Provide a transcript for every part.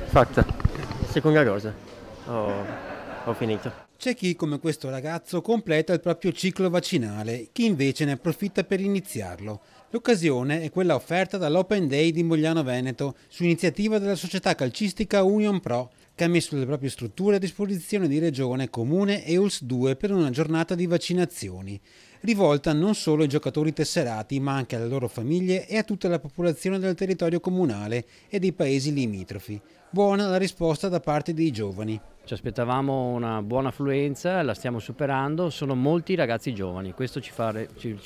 Fatta. Seconda cosa. Ho finito. C'è chi, come questo ragazzo, completa il proprio ciclo vaccinale, chi invece ne approfitta per iniziarlo. L'occasione è quella offerta dall'Open Day di Mogliano Veneto, su iniziativa della società calcistica Union Pro, che ha messo le proprie strutture a disposizione di Regione, Comune e ULS 2 per una giornata di vaccinazioni, rivolta non solo ai giocatori tesserati, ma anche alle loro famiglie e a tutta la popolazione del territorio comunale e dei paesi limitrofi. Buona la risposta da parte dei giovani. Ci aspettavamo una buona affluenza, la stiamo superando, sono molti ragazzi giovani, questo ci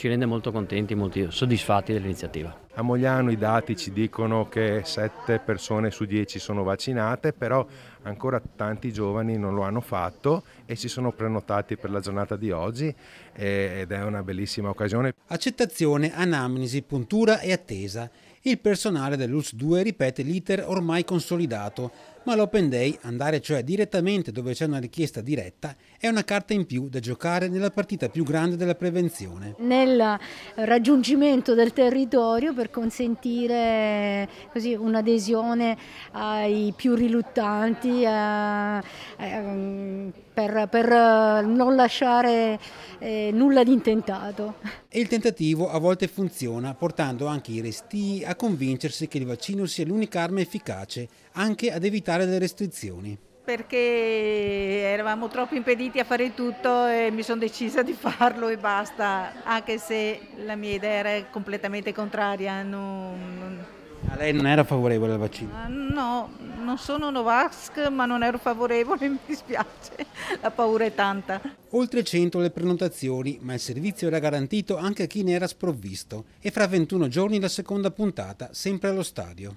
rende molto contenti, molto soddisfatti dell'iniziativa. A Mogliano i dati ci dicono che 7 persone su 10 sono vaccinate, però ancora tanti giovani non lo hanno fatto e si sono prenotati per la giornata di oggi ed è una bellissima occasione. Accettazione, anamnesi, puntura e attesa. Il personale dell'ULS 2 ripete l'iter ormai consolidato, ma l'Open Day, andare cioè direttamente dove c'è una richiesta diretta, è una carta in più da giocare nella partita più grande della prevenzione. Nel raggiungimento del territorio per consentire così un'adesione ai più riluttanti, per non lasciare nulla di intentato. E il tentativo a volte funziona, portando anche i restii a convincersi che il vaccino sia l'unica arma efficace, anche ad evitare le restrizioni. Perché eravamo troppo impediti a fare tutto e mi sono decisa di farlo e basta, anche se la mia idea era completamente contraria. A lei non era favorevole al vaccino? No, non sono Novax, ma non ero favorevole, mi dispiace, la paura è tanta. Oltre 100 le prenotazioni, ma il servizio era garantito anche a chi ne era sprovvisto, e fra 21 giorni la seconda puntata, sempre allo stadio.